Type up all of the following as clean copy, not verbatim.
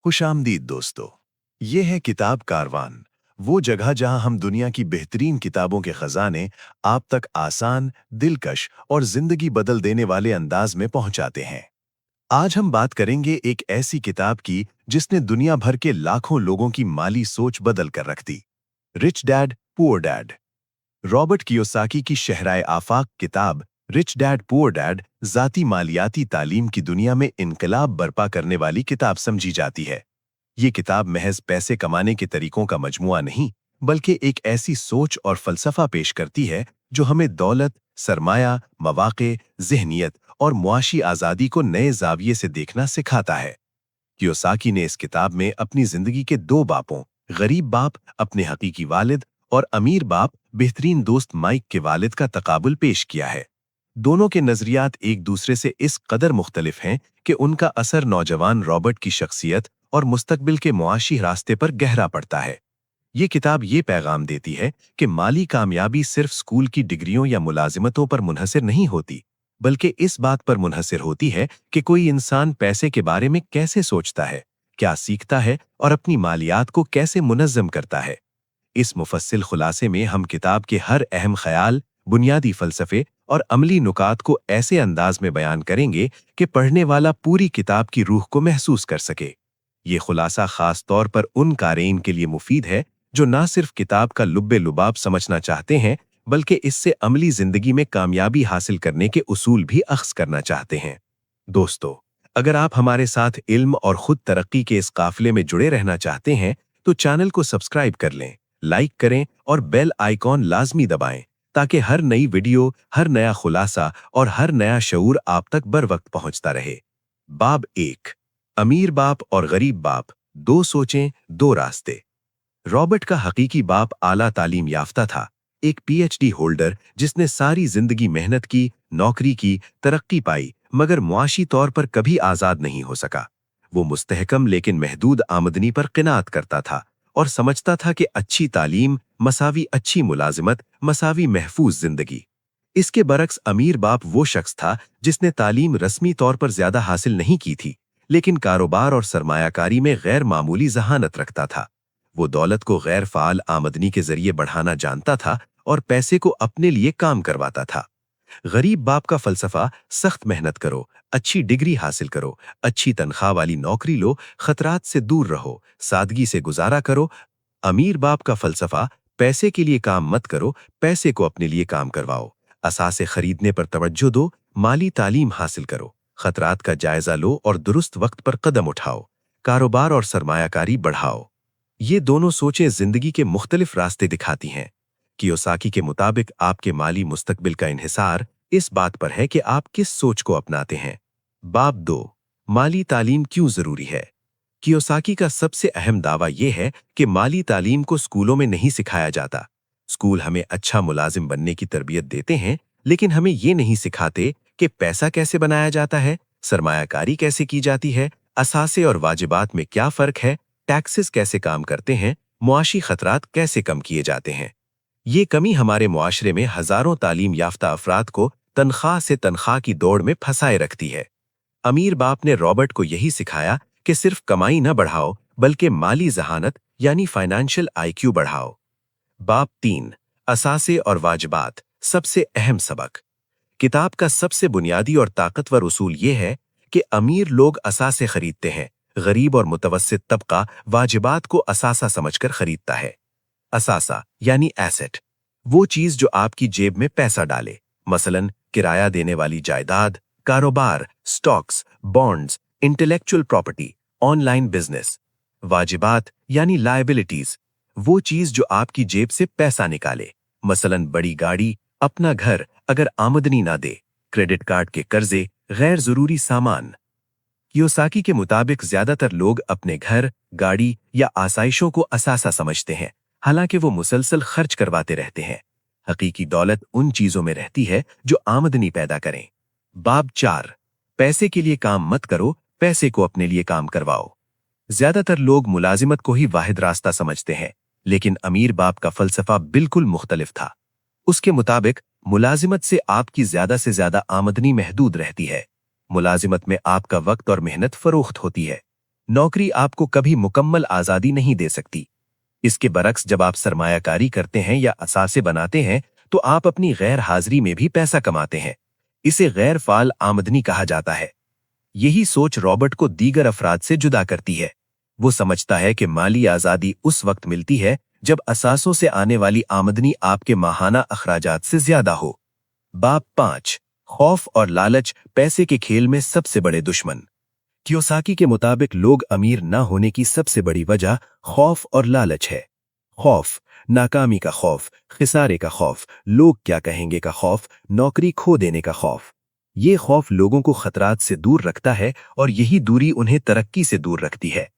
खुशामदीद दोस्तों। ये है किताब कारवान, वो जगह जहां हम दुनिया की बेहतरीन किताबों के खजाने आप तक आसान, दिलकश और जिंदगी बदल देने वाले अंदाज में पहुंचाते हैं। आज हम बात करेंगे एक ऐसी किताब की जिसने दुनिया भर के लाखों लोगों की माली सोच बदल कर रख दी। Rich dad poor dad. Robert Kiyosaki की शहराए आफाक किताब रिच डैड पुअर डैड जाती मालियाती तालीम की दुनिया में इनकलाब बर्पा करने वाली किताब समझी जाती है। ये किताब महज पैसे कमाने के तरीकों का मजमुआ नहीं, बल्कि एक ऐसी सोच और फलसफा पेश करती है जो हमें दौलत, सरमाया, मवाक़े, ज़हनियत और मुआशी आज़ादी को नए ज़ाविये से देखना सिखाता है। कियोसाकी ने इस किताब में अपनी ज़िंदगी के दो बापों, गरीब बाप अपने हकीकी वालिद और अमीर बाप बेहतरीन दोस्त माइक के वालिद का तकाबुल पेश किया है। दोनों के नज़रियात एक दूसरे से इस कदर मुख्तलिफ हैं कि उनका असर नौजवान रॉबर्ट की शख्सियत और मुस्तकबिल के मुआशी रास्ते पर गहरा पड़ता है। ये किताब ये पैगाम देती है कि माली कामयाबी सिर्फ स्कूल की डिग्रियों या मुलाजिमतों पर मुनहसर नहीं होती, बल्कि इस बात पर मुनहसर होती है कि कोई इंसान पैसे के बारे में कैसे सोचता है, क्या सीखता है और अपनी मालियात को कैसे मुनज़्ज़म करता है। इस मुफस्सिल खुलासे में हम किताब के हर अहम ख्याल, बुनियादी फलसफे और अमली नुकात को ऐसे अंदाज में बयान करेंगे कि पढ़ने वाला पूरी किताब की रूह को महसूस कर सके। ये खुलासा खास तौर पर उन क़ारीन के लिए मुफीद है जो ना सिर्फ किताब का लुब्बे लुबाब समझना चाहते हैं, बल्कि इससे अमली जिंदगी में कामयाबी हासिल करने के उसूल भी अख्ज़ करना चाहते हैं। दोस्तों, अगर आप हमारे साथ इल्म और खुद तरक्की के इस काफिले में जुड़े रहना चाहते हैं, तो चैनल को सब्सक्राइब कर लें, लाइक करें और बेल आइकॉन लाजमी दबाएं, ताकि हर नई वीडियो, हर नया खुलासा और हर नया शऊर आप तक बर वक्त पहुंचता रहे। बाब 1, अमीर बाप और गरीब बाप, दो सोचें, दो रास्ते। रॉबर्ट का हकीकी बाप आला तालीम याफ्ता था, एक पीएचडी होल्डर जिसने सारी जिंदगी मेहनत की, नौकरी की, तरक्की पाई, मगर मुआशी तौर पर कभी आज़ाद नहीं हो सका। वो मुस्तहकम लेकिन महदूद आमदनी पर क़िनाअत करता था और समझता था कि अच्छी तालीम मसावी अच्छी मुलाजिमत मसावी महफूज जिंदगी। इसके बरक्स अमीर बाप वो शख्स था जिसने तालीम रस्मी तौर पर ज्यादा हासिल नहीं की थी, लेकिन कारोबार और सरमायाकारी में गैर मामूली जहानत रखता था। वो दौलत को गैर फाल आमदनी के जरिए बढ़ाना जानता था और पैसे को अपने लिए काम करवाता था। गरीब बाप का फलसफा सख्त मेहनत करो, अच्छी डिग्री हासिल करो, अच्छी तनख्वाह वाली नौकरी लो, खतरात से दूर रहो, सादगी से गुजारा करो। अमीर बाप का फलसफा पैसे के लिए काम मत करो, पैसे को अपने लिए काम करवाओ, असासे खरीदने पर तवज्जो दो, माली तालीम हासिल करो, खतरात का जायजा लो और दुरुस्त वक्त पर कदम उठाओ, कारोबार और सरमायाकारी बढ़ाओ। ये दोनों सोचें जिंदगी के मुख्तलिफ रास्ते दिखाती हैं। कियोसाकी के मुताबिक आपके माली मुस्तकबिल का इन्हिसार इस बात पर है कि आप किस सोच को अपनाते हैं। बाब 2, माली तालीम क्यों जरूरी है। कियोसाकी का सबसे अहम दावा यह है कि माली तालीम को स्कूलों में नहीं सिखाया जाता। स्कूल हमें अच्छा मुलाजिम बनने की तरबियत देते हैं, लेकिन हमें ये नहीं सिखाते कि पैसा कैसे बनाया जाता है, सरमायाकारी कैसे की जाती है, असासे और वाजिबात में क्या फ़र्क है, टैक्सेस कैसे काम करते हैं, मुआशी खतरात कैसे कम किए जाते हैं। ये कमी हमारे मुआशरे में हजारों तालीम याफ्ता अफराद को तनख्वाह से तनख्वाह की दौड़ में फंसाए रखती है। अमीर बाप ने रॉबर्ट को यही सिखाया कि सिर्फ कमाई न बढ़ाओ, बल्कि माली जहानत यानी फाइनेंशियल आईक्यू बढ़ाओ। बाब 3, असासे और वाजिबात, सबसे अहम सबक। किताब का सबसे बुनियादी और ताकतवर उसूल ये है कि अमीर लोग असासे खरीदते हैं, गरीब और मुतवस्सित तबका वाजिबात को असासा समझकर खरीदता है। असासा यानी एसेट, वो चीज जो आपकी जेब में पैसा डाले, मसलन किराया देने वाली जायदाद, कारोबार, stocks, bonds, intellectual property, online business. वाजिबात यानी लायबिलिटीज, वो चीज जो आपकी जेब से पैसा निकाले, मसलन बड़ी गाड़ी, अपना घर अगर आमदनी ना दे, क्रेडिट कार्ड के कर्जे, गैर जरूरी सामान। कियोसाकी के मुताबिक ज्यादातर लोग अपने घर, गाड़ी या आसाइशों को असासा समझते हैं, हालांकि वो मुसलसल खर्च करवाते रहते हैं। हकीकी दौलत उन चीजों में रहती है जो आमदनी पैदा करें। बाब 4, पैसे के लिए काम मत करो, पैसे को अपने लिए काम करवाओ। ज्यादातर लोग मुलाजिमत को ही वाहिद रास्ता समझते हैं, लेकिन अमीर बाप का फलसफा बिल्कुल मुख्तलिफ था। उसके मुताबिक मुलाजिमत से आपकी ज्यादा से ज्यादा आमदनी महदूद रहती है। मुलाजिमत में आपका वक्त और मेहनत फरोख्त होती है। नौकरी आपको कभी मुकम्मल आजादी नहीं दे सकती। इसके बरक्स जब आप सरमायाकारी करते हैं या असासे बनाते हैं तो आप अपनी गैर हाजिरी में भी पैसा कमाते हैं। इसे गैर फाल आमदनी कहा जाता है। यही सोच रॉबर्ट को दीगर अफराद से जुदा करती है। वो समझता है कि माली आजादी उस वक्त मिलती है जब असासों से आने वाली आमदनी आपके माहाना अखराजात से ज्यादा हो। बाब 5। खौफ और लालच पैसे के खेल में सबसे बड़े दुश्मन। कियोसाकी के मुताबिक लोग अमीर न होने की सबसे बड़ी वजह खौफ और लालच है। खौफ, नाकामी का खौफ, खिसारे का खौफ, लोग क्या कहेंगे का खौफ, नौकरी खो देने का खौफ। ये खौफ लोगों को खतरात से दूर रखता है और यही दूरी उन्हें तरक्की से दूर रखती है।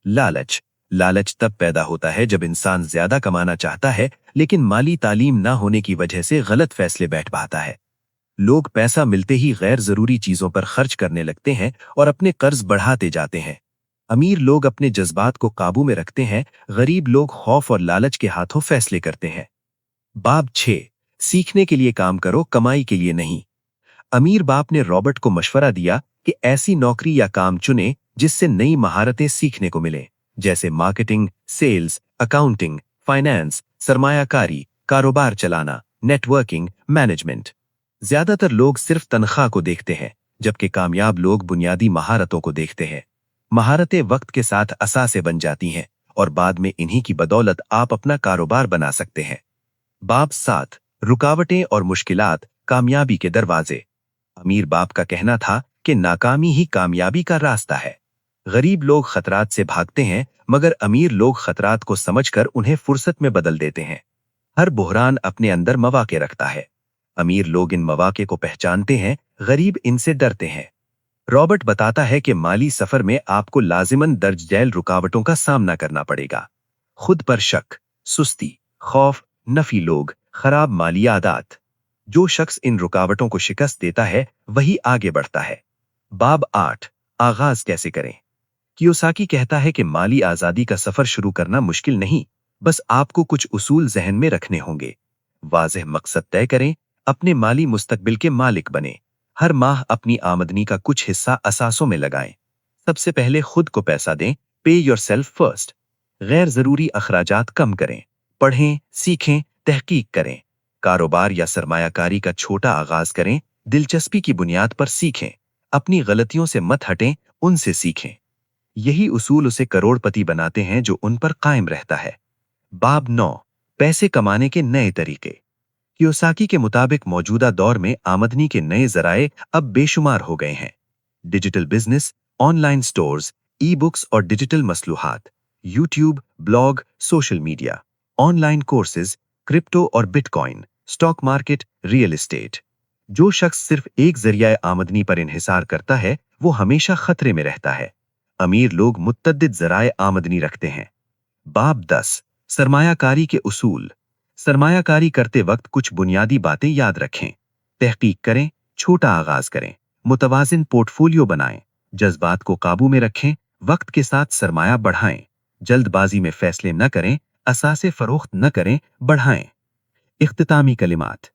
लालच, लालच तब पैदा होता है जब इंसान ज्यादा कमाना चाहता है लेकिन माली तालीम ना होने की वजह से गलत फैसले बैठ पाता है। लोग पैसा मिलते ही गैर जरूरी चीजों पर खर्च करने लगते हैं और अपने कर्ज बढ़ाते जाते हैं। अमीर लोग अपने जज्बात को काबू में रखते हैं, गरीब लोग खौफ और लालच के हाथों फैसले करते हैं। बाब 6। सीखने के लिए काम करो, कमाई के लिए नहीं। अमीर बाप ने रॉबर्ट को मशवरा दिया कि ऐसी नौकरी या काम चुने जिससे नई महारतें सीखने को मिले, जैसे मार्केटिंग, सेल्स, अकाउंटिंग, फाइनेंस, सरमायाकारी, कारोबार चलाना, नेटवर्किंग, मैनेजमेंट। ज्यादातर लोग सिर्फ तनख्वाह को देखते हैं, जबकि कामयाब लोग बुनियादी महारतों को देखते हैं। महारतें वक्त के साथ असासे बन जाती हैं और बाद में इन्हीं की बदौलत आप अपना कारोबार बना सकते हैं। बाब 7। रुकावटें और मुश्किलात कामयाबी के दरवाजे। अमीर बाप का कहना था कि नाकामी ही कामयाबी का रास्ता है। गरीब लोग खतरात से भागते हैं मगर अमीर लोग खतरात को समझकर उन्हें फुर्सत में बदल देते हैं। हर बुहरान अपने अंदर मौके रखता है। अमीर लोग इन मौके को पहचानते हैं, गरीब इनसे डरते हैं। रॉबर्ट बताता है कि माली सफर में आपको लाजिमन दर्ज झैल रुकावटों का सामना करना पड़ेगा। खुद पर शक, सुस्ती, खौफ, नफी लोग, खराब माली आदत। जो शख्स इन रुकावटों को शिकस्त देता है वही आगे बढ़ता है। बाब 8। आगाज कैसे करें। कियोसाकी कहता है कि माली आजादी का सफर शुरू करना मुश्किल नहीं, बस आपको कुछ उसूल जहन में रखने होंगे। वाज़ेह मकसद तय करें, अपने माली मुस्तकबिल के मालिक बने। हर माह अपनी आमदनी का कुछ हिस्सा असासों में लगाएं। सबसे पहले खुद को पैसा दें, पे योरसेल्फ फर्स्ट। गैर जरूरी अखराजात कम करें। पढ़ें, सीखें, तहकीक करें। कारोबार या सरमायाकारी का छोटा आगाज करें, दिलचस्पी की बुनियाद पर सीखें। अपनी गलतियों से मत हटें, उनसे सीखें। यही उसूल उसे करोड़पति बनाते हैं जो उन पर कायम रहता है। बाब 9। पैसे कमाने के नए तरीके। कियोसाकी के मुताबिक मौजूदा दौर में आमदनी के नए जराए अब बेशुमार हो गए हैं। Digital business, online stores, e books और डिजिटल मसलूहात, YouTube, blog, social media, online courses, crypto और bitcoin, stock market, real estate. जो शख्स सिर्फ एक जरिया आमदनी पर इन्हिसार करता है वो हमेशा खतरे में रहता है। अमीर लोग मुत्तद्दिद जराए आमदनी रखते हैं। बाब 10। सरमायाकारी के उसूल। सरमायाकारी करते वक्त कुछ बुनियादी बातें याद रखें। तहकीक करें, छोटा आगाज करें, मुतवाजिन पोर्टफोलियो बनाएं, जज्बात को काबू में रखें, वक्त के साथ सरमाया बढ़ाएं, जल्दबाजी में फैसले न करें, असासे फरोख्त न करें, बढ़ाएं। इख्तितामी कलिमात।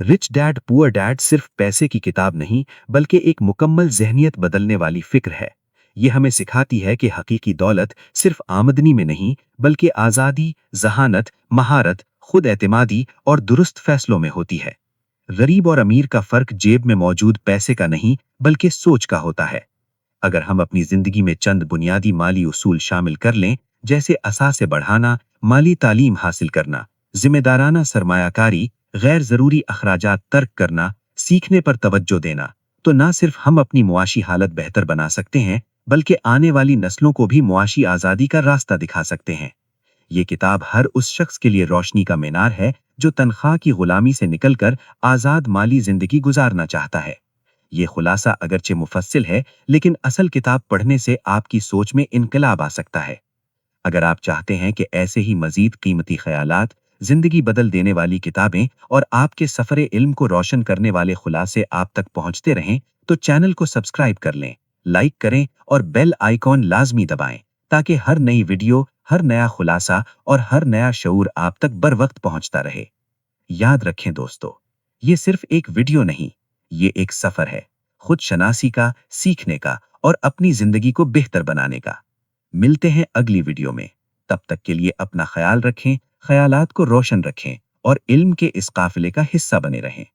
रिच डैड पुअर डैड सिर्फ पैसे की किताब नहीं बल्कि एक मुकम्मल जहनियत बदलने वाली फिक्र है। ये हमें सिखाती है कि हकीकी दौलत सिर्फ आमदनी में नहीं बल्कि आज़ादी, जहानत, महारत, खुद एतमादी और दुरुस्त फैसलों में होती है। गरीब और अमीर का फर्क जेब में मौजूद पैसे का नहीं बल्कि सोच का होता है। अगर हम अपनी जिंदगी में चंद बुनियादी माली उसूल शामिल कर लें, जैसे असासे बढ़ाना, माली तालीम हासिल करना, जिम्मेदाराना सरमायाकारी, गैर जरूरी अखराजात तर्क करना, सीखने पर तवज्जो देना, तो न सिर्फ हम अपनी मुआशी हालत बेहतर बना सकते हैं बल्कि आने वाली नस्लों को भी मुआशी आज़ादी का रास्ता दिखा सकते हैं। ये किताब हर उस शख्स के लिए रोशनी का मीनार है जो तनख्वाह की गुलामी से निकलकर आज़ाद माली जिंदगी गुजारना चाहता है। ये खुलासा अगरचे मुफस्सिल है लेकिन असल किताब पढ़ने से आपकी सोच में इनकलाब आ सकता है। अगर आप चाहते हैं कि ऐसे ही मजीद कीमती ख्यालात, जिंदगी बदल देने वाली किताबें और आपके सफरे इल्म को रोशन करने वाले खुलासे आप तक पहुंचते रहें तो चैनल को सब्सक्राइब कर लें, लाइक करें और बेल आइकॉन लाजमी दबाएं ताकि हर नई वीडियो, हर नया खुलासा और हर नया शऊर आप तक बर वक्त पहुंचता रहे। याद रखें दोस्तों, ये सिर्फ एक वीडियो नहीं, ये एक सफर है, खुद शनासी का, सीखने का और अपनी जिंदगी को बेहतर बनाने का। मिलते हैं अगली वीडियो में। तब तक के लिए अपना ख्याल रखें, ख्यालात को रोशन रखें और इल्म के इस काफिले का हिस्सा बने रहें।